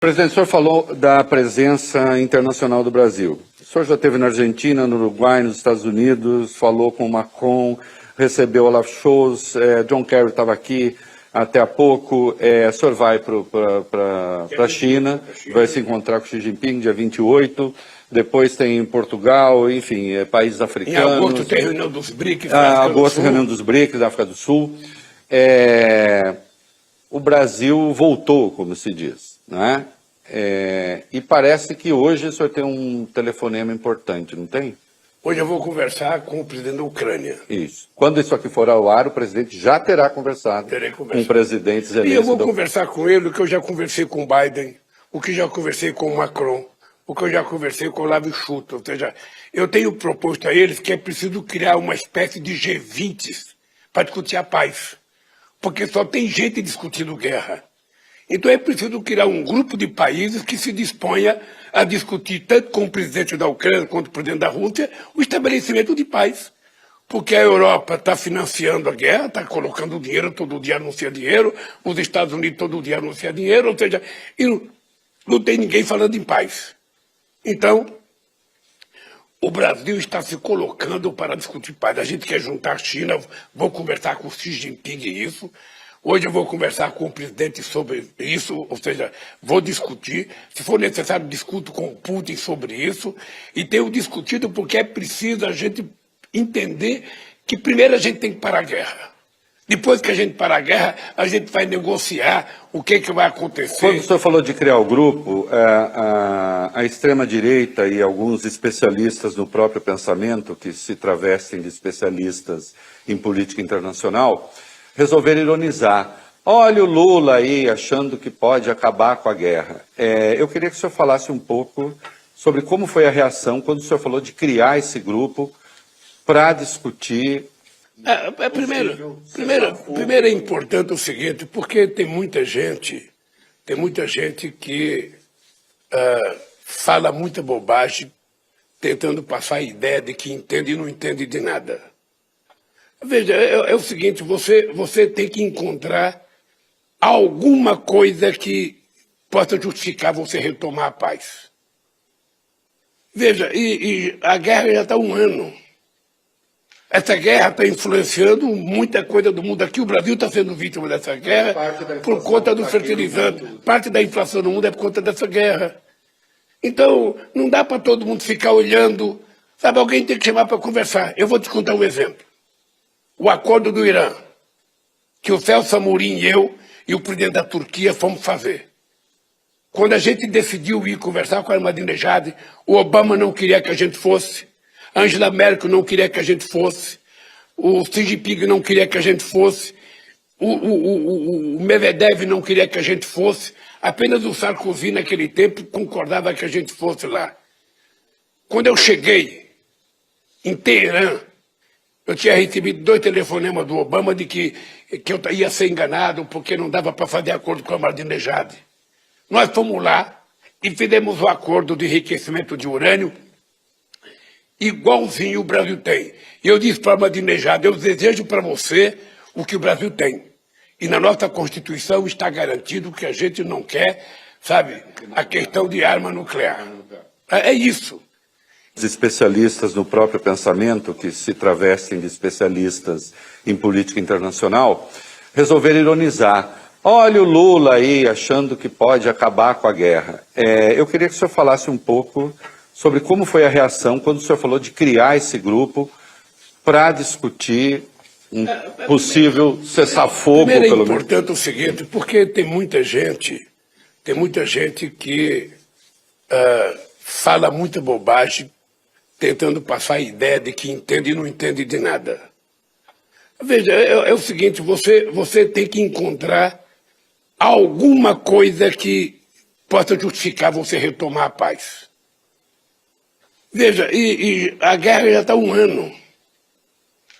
Presidente, o senhor falou da presença internacional do Brasil. O senhor já esteve na Argentina, no Uruguai, nos Estados Unidos, falou com o Macron, recebeu Olaf Scholz, John Kerry estava aqui até há pouco, o senhor vai para a China, vai se encontrar com Xi Jinping dia 28, depois tem Portugal, enfim, países africanos. Em agosto tem reunião dos BRICS. Agosto, reunião dos BRICS da África do Sul. O Brasil voltou, como se diz, né? E parece que hoje o senhor tem um telefonema importante, não tem? Hoje eu vou conversar com o presidente da Ucrânia. Isso. Quando isso aqui for ao ar, o presidente já terá conversado com o presidente Zelensky. E eu vou conversar com ele o que eu já conversei com o Biden, o que já conversei com o Macron, o que eu já conversei com o Olaf Scholz. Ou seja, eu tenho proposto a eles que é preciso criar uma espécie de G20 para discutir a paz. Porque só tem gente discutindo guerra. Então é preciso criar um grupo de países que se disponha a discutir, tanto com o presidente da Ucrânia quanto o presidente da Rússia, o estabelecimento de paz. Porque a Europa está financiando a guerra, está colocando dinheiro, todo dia anuncia dinheiro, os Estados Unidos todo dia anuncia dinheiro, ou seja, e não tem ninguém falando em paz. Então, o Brasil está se colocando para discutir paz. A gente quer juntar a China, vou conversar com o Xi Jinping isso. Hoje eu vou conversar com o presidente sobre isso, ou seja, vou discutir. Se for necessário, discuto com o Putin sobre isso. E tenho discutido porque é preciso a gente entender que primeiro a gente tem que parar a guerra. Depois que a gente parar a guerra, a gente vai negociar o que vai acontecer. Quando o senhor falou de criar o grupo, a extrema-direita e alguns especialistas no próprio pensamento, que se travestem de especialistas em política internacional, resolveram ironizar. Olha o Lula aí achando que pode acabar com a guerra. Eu queria que o senhor falasse um pouco sobre como foi a reação quando o senhor falou de criar esse grupo para discutir... Primeiro é importante o seguinte, porque tem muita gente que fala muita bobagem tentando passar a ideia de que entende e não entende de nada. Veja, é o seguinte, você tem que encontrar alguma coisa que possa justificar você retomar a paz. Veja, e a guerra já está há um ano. Essa guerra está influenciando muita coisa do mundo. Aqui o Brasil está sendo vítima dessa guerra por conta do fertilizante. Parte da inflação no mundo é por conta dessa guerra. Então, não dá para todo mundo ficar olhando. Sabe, alguém tem que chamar para conversar. Eu vou te contar um exemplo. O acordo do Irã, que o Celso Amorim e eu e o presidente da Turquia fomos fazer. Quando a gente decidiu ir conversar com a Ahmadinejad, o Obama não queria que a gente fosse, a Angela Merkel não queria que a gente fosse, o Xi Jinping não queria que a gente fosse, o Medvedev não queria que a gente fosse, apenas o Sarkozy naquele tempo concordava que a gente fosse lá. Quando eu cheguei em Teherã, eu tinha recebido 2 telefonemas do Obama de que eu ia ser enganado porque não dava para fazer acordo com a Ahmadinejad. Nós fomos lá e fizemos o acordo de enriquecimento de urânio igualzinho o Brasil tem. E eu disse para a Ahmadinejad, eu desejo para você o que o Brasil tem. E na nossa Constituição está garantido que a gente não quer, sabe, a questão de arma nuclear. É isso. Os especialistas no próprio pensamento, que se travestem de especialistas em política internacional, resolveram ironizar. Olha o Lula aí achando que pode acabar com a guerra. Eu queria que o senhor falasse um pouco sobre como foi a reação quando o senhor falou de criar esse grupo para discutir um possível cessar-fogo. Primeiro é importante o seguinte, porque tem muita gente que fala muita bobagem tentando passar a ideia de que entende e não entende de nada. Veja, é o seguinte, você tem que encontrar alguma coisa que possa justificar você retomar a paz. Veja, e a guerra já está há um ano.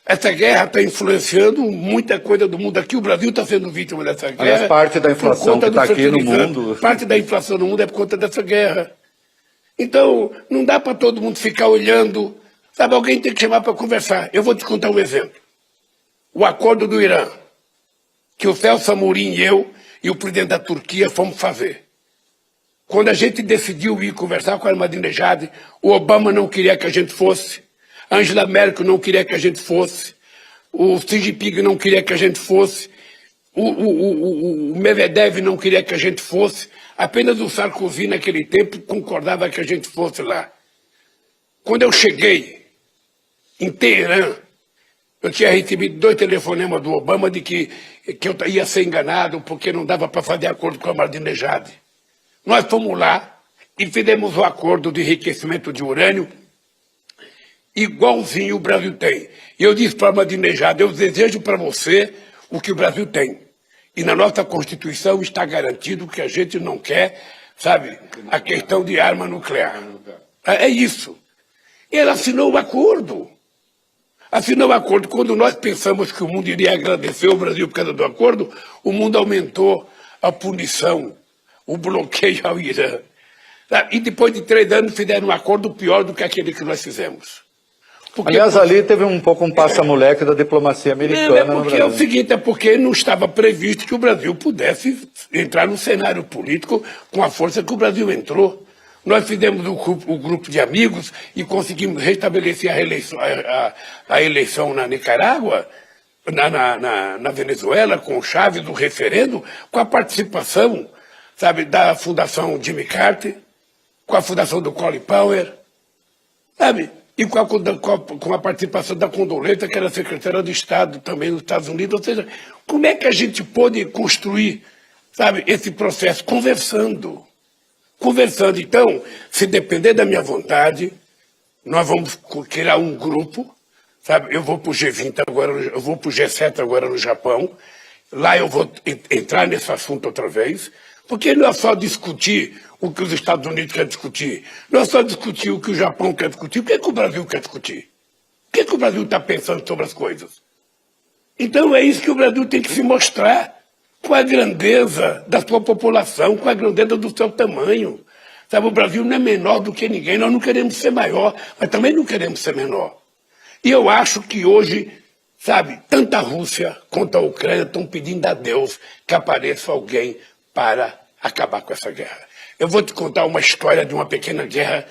Essa guerra está influenciando muita coisa do mundo. Aqui o Brasil está sendo vítima dessa guerra. Mas parte da inflação que está aqui no mundo... Parte da inflação no mundo é por conta dessa guerra. Então, não dá para todo mundo ficar olhando. Sabe, alguém tem que chamar para conversar. Eu vou te contar um exemplo. O acordo do Irã, que o Celso Amorim e eu e o presidente da Turquia fomos fazer. Quando a gente decidiu ir conversar com a Ahmadinejad, o Obama não queria que a gente fosse, a Angela Merkel não queria que a gente fosse, o Xi Jinping não queria que a gente fosse, o Medvedev não queria que a gente fosse, apenas o Sarkozy naquele tempo concordava que a gente fosse lá. Quando eu cheguei em Teherã, eu tinha recebido 2 telefonemas do Obama de que eu ia ser enganado porque não dava para fazer acordo com a Ahmadinejad. Nós fomos lá e fizemos o acordo de enriquecimento de urânio igualzinho o Brasil tem. E eu disse para a Ahmadinejad, eu desejo para você o que o Brasil tem. E na nossa Constituição está garantido que a gente não quer, sabe, a questão de arma nuclear. É isso. E ela assinou o acordo. Assinou o acordo. Quando nós pensamos que o mundo iria agradecer o Brasil por causa do acordo, o mundo aumentou a punição, o bloqueio ao Irã. E depois de 3 anos fizeram um acordo pior do que aquele que nós fizemos. Porque, aliás, ali teve um pouco um passa-moleque da diplomacia americana no Brasil. É o seguinte, é porque não estava previsto que o Brasil pudesse entrar no cenário político com a força que o Brasil entrou. Nós fizemos o grupo de amigos e conseguimos restabelecer a eleição na Nicarágua, na Venezuela, com o Chávez, do referendo, com a participação, sabe, da Fundação Jimmy Carter, com a Fundação do Colin Powell, sabe? E com a participação da Condoleezza, que era secretária de Estado também nos Estados Unidos. Ou seja, como é que a gente pôde construir, sabe, esse processo? Conversando. Conversando. Então, se depender da minha vontade, nós vamos criar um grupo, sabe? Eu vou para o G20 agora, eu vou para o G7 agora no Japão. Lá eu vou entrar nesse assunto outra vez, porque não é só discutir o que os Estados Unidos querem discutir, não é só discutir o que o Japão quer discutir, o que é que o Brasil quer discutir? O que é que o Brasil está pensando sobre as coisas? Então é isso que o Brasil tem que se mostrar, com a grandeza da sua população, com a grandeza do seu tamanho. Sabe, o Brasil não é menor do que ninguém, nós não queremos ser maior, mas também não queremos ser menor. E eu acho que hoje, sabe, tanto a Rússia quanto a Ucrânia estão pedindo a Deus que apareça alguém para acabar com essa guerra. Eu vou te contar uma história de uma pequena guerra,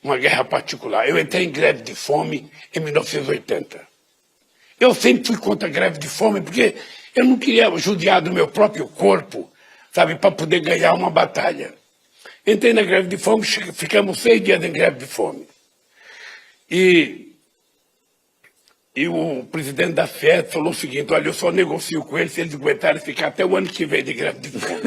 uma guerra particular. Eu entrei em greve de fome em 1980. Eu sempre fui contra a greve de fome porque eu não queria judiar do meu próprio corpo, sabe, para poder ganhar uma batalha. Entrei na greve de fome, ficamos 6 dias em greve de fome. E o presidente da FED falou o seguinte, olha, eu só negocio com eles se eles aguentarem ficar até o ano que vem de greve de fome.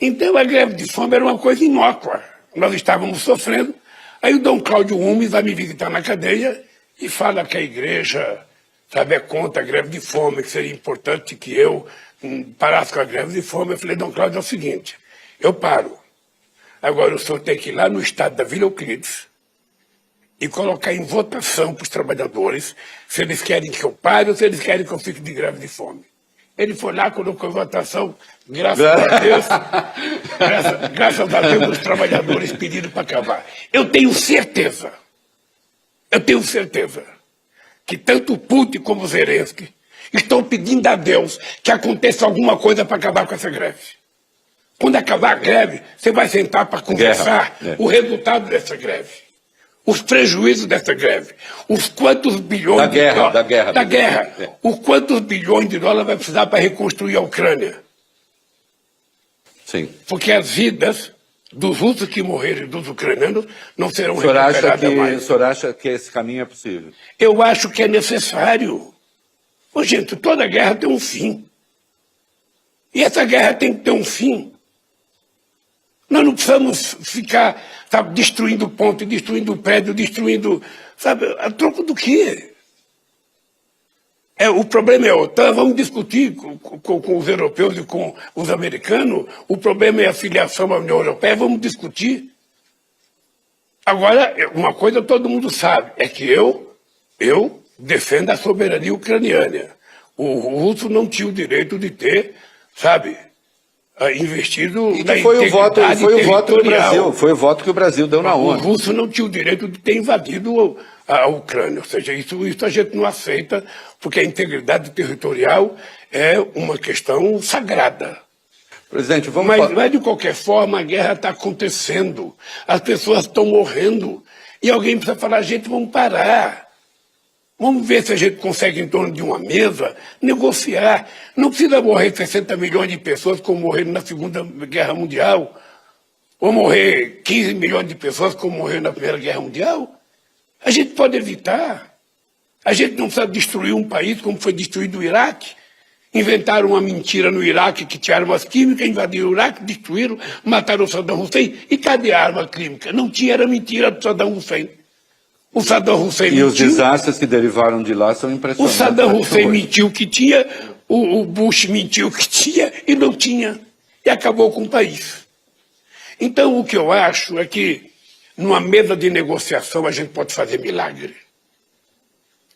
Então a greve de fome era uma coisa inócua. Nós estávamos sofrendo. Aí o Dom Cláudio Umes vai me visitar na cadeia e fala que a igreja, sabe, é contra a greve de fome, que seria importante que eu parasse com a greve de fome. Eu falei, Dom Cláudio, é o seguinte, eu paro. Agora o senhor tem que ir lá no estado da Vila Euclides e colocar em votação para os trabalhadores se eles querem que eu pare ou se eles querem que eu fique de greve de fome. Ele foi lá, colocou em votação, graças a Deus, graças a Deus os trabalhadores pediram para acabar. Eu tenho certeza que tanto o Putin como o Zelensky estão pedindo a Deus que aconteça alguma coisa para acabar com essa greve. Quando acabar a greve, você vai sentar para conversar o resultado dessa greve. Os prejuízos dessa greve, os quantos bilhões de dólares... Da guerra. Os quantos bilhões de dólares vai precisar para reconstruir a Ucrânia. Sim. Porque as vidas dos russos que morreram e dos ucranianos não serão recuperadas mais. O senhor acha que esse caminho é possível? Eu acho que é necessário. Ô, gente, toda guerra tem um fim. E essa guerra tem que ter um fim. Nós não precisamos ficar, sabe, destruindo ponte, destruindo prédio, destruindo, sabe, a troco do quê? O problema é a OTAN, vamos discutir com os europeus e com os americanos, o problema é a filiação à União Europeia, vamos discutir. Agora, uma coisa todo mundo sabe, é que eu defendo a soberania ucraniana. O russo não tinha o direito de ter, sabe, investido e que foi o voto do Brasil, foi o voto que o Brasil deu na ONU. O russo não tinha o direito de ter invadido a Ucrânia, ou seja, isso a gente não aceita, porque a integridade territorial é uma questão sagrada. Presidente, vamos Mas, de qualquer forma, a guerra está acontecendo. As pessoas estão morrendo. E alguém precisa falar, gente, vamos parar. Vamos ver se a gente consegue, em torno de uma mesa, negociar. Não precisa morrer 60 milhões de pessoas como morreram na Segunda Guerra Mundial. Ou morrer 15 milhões de pessoas como morreram na Primeira Guerra Mundial. A gente pode evitar. A gente não precisa destruir um país como foi destruído o Iraque. Inventaram uma mentira no Iraque que tinha armas químicas, invadiram o Iraque, destruíram, mataram o Saddam Hussein. E cadê a arma química? Não tinha, era mentira do Saddam Hussein. O Saddam Hussein E mentiu. os desastres que derivaram de lá são O impressionantes. Saddam Hussein mentiu que tinha, o Bush mentiu que tinha e não tinha. E acabou com o país. Então, o que eu acho é que, numa mesa de negociação, a gente pode fazer milagre.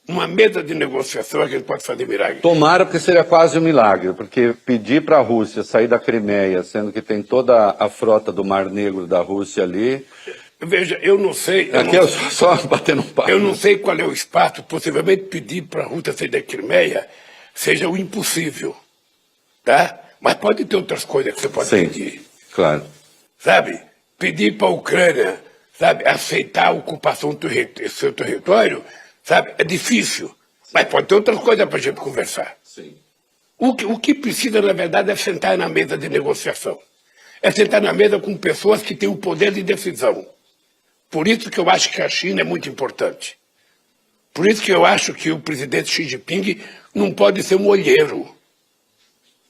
Numa mesa de negociação, a gente pode fazer milagre. Tomara, porque seria quase um milagre, porque pedir para a Rússia sair da Crimeia, sendo que tem toda a frota do Mar Negro da Rússia ali... Veja, eu não sei... Aqui é só batendo um papo. Eu não sei qual é o espaço, possivelmente pedir para a Rússia sair da Crimeia seja o impossível, tá? Mas pode ter outras coisas que você pode pedir. Claro. Sabe? Pedir para a Ucrânia, sabe, aceitar a ocupação do seu território, sabe, é difícil. Mas pode ter outras coisas para a gente conversar. Sim. O que precisa, na verdade, é sentar na mesa de negociação. É sentar na mesa com pessoas que têm o poder de decisão. Por isso que eu acho que a China é muito importante. Por isso que eu acho que o presidente Xi Jinping não pode ser um olheiro.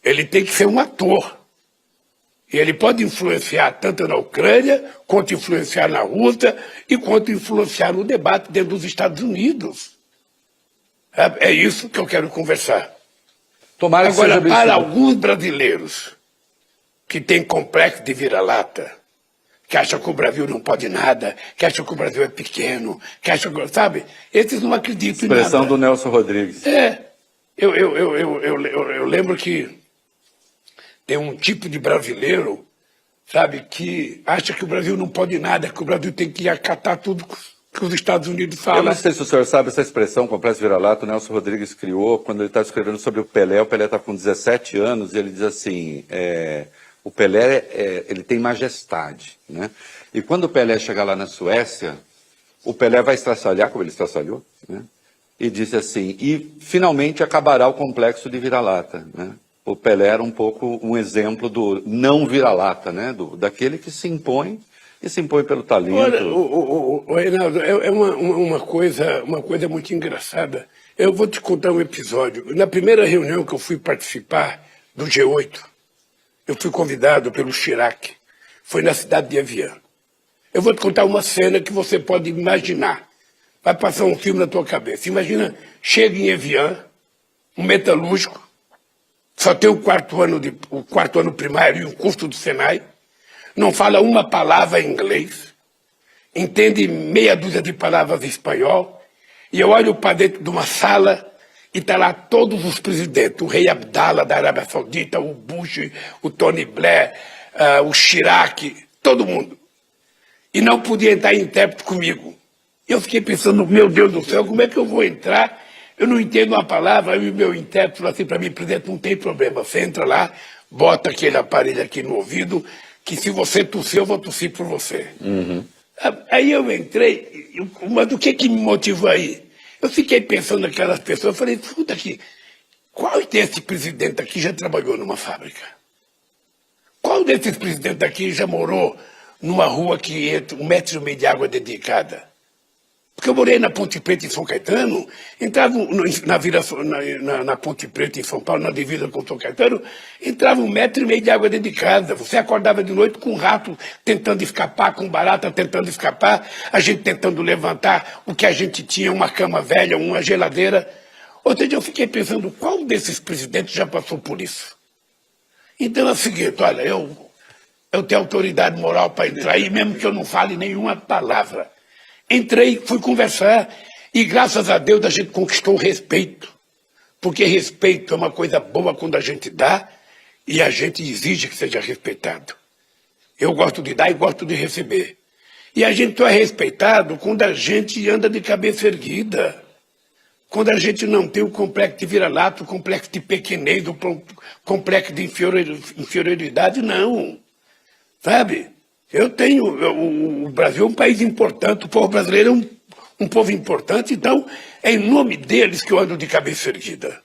Ele tem que ser um ator. E ele pode influenciar tanto na Ucrânia, quanto influenciar na Rússia, e quanto influenciar no debate dentro dos Estados Unidos. É isso que eu quero conversar. Tomara que Agora, seja para alguns brasileiros que têm complexo de vira-lata, que acham que o Brasil não pode nada, que acham que o Brasil é pequeno, que acham que, sabe? Esses não acreditam em nada. Expressão do Nelson Rodrigues. Eu lembro que tem um tipo de brasileiro, sabe, que acha que o Brasil não pode nada, que o Brasil tem que acatar tudo que os Estados Unidos Eu falam. não sei se o senhor sabe essa expressão, complexo vira-lata, o Nelson Rodrigues criou quando ele está escrevendo sobre o Pelé está com 17 anos, e ele diz assim, o Pelé, ele tem majestade, né? E quando o Pelé chegar lá na Suécia, o Pelé vai estraçalhar, como ele estraçalhou, né? E disse assim, e finalmente acabará o complexo de vira-lata, né? O Pelé era um pouco um exemplo do não vira-lata, né? Daquele que se impõe, e se impõe pelo talento. Olha, Reinaldo, é uma coisa muito engraçada. Eu vou te contar um episódio. Na primeira reunião que eu fui participar do G8, eu fui convidado pelo Chirac. Foi na cidade de Evian. Eu vou te contar uma cena que você pode imaginar. Vai passar um filme na tua cabeça. Imagina, chega em Evian, um metalúrgico, só tem o quarto ano primário e um curso do Senai, não fala uma palavra em inglês, entende meia dúzia de palavras em espanhol, e eu olho para dentro de uma sala e está lá todos os presidentes, o rei Abdallah da Arábia Saudita, o Bush, o Tony Blair, o Chirac, todo mundo. E não podia entrar intérprete comigo. Eu fiquei pensando, meu Deus do céu, como é que eu vou entrar? Eu não entendo uma palavra, aí o meu intérprete falou assim para mim, presidente, não tem problema, você entra lá, bota aquele aparelho aqui no ouvido, que se você tossir, eu vou tossir por você. Uhum. Aí eu entrei, mas o que me motivou aí? Eu fiquei pensando naquelas pessoas, eu falei, escuta aqui, qual desse presidente aqui já trabalhou numa fábrica? Qual desses presidentes aqui já morou numa rua que entra 1,5 metro de água dedicada? Porque eu morei na Ponte Preta em São Caetano, entrava na Ponte Preta em São Paulo, na divisa com São Caetano, entrava 1,5 metro de água dentro de casa. Você acordava de noite com um rato tentando escapar, com barata tentando escapar, a gente tentando levantar o que a gente tinha, uma cama velha, uma geladeira. Ou seja, eu fiquei pensando, qual desses presidentes já passou por isso? Então é o seguinte, olha, eu tenho autoridade moral para entrar aí, mesmo que eu não fale nenhuma palavra. Entrei, fui conversar e, graças a Deus, a gente conquistou o respeito. Porque respeito é uma coisa boa quando a gente dá e a gente exige que seja respeitado. Eu gosto de dar e gosto de receber. E a gente só é respeitado quando a gente anda de cabeça erguida. quando a gente não tem o complexo de vira-lata, o complexo de pequenez, o complexo de inferioridade, não. Sabe? O Brasil é um país importante, o povo brasileiro é um povo importante, então é em nome deles que eu ando de cabeça erguida.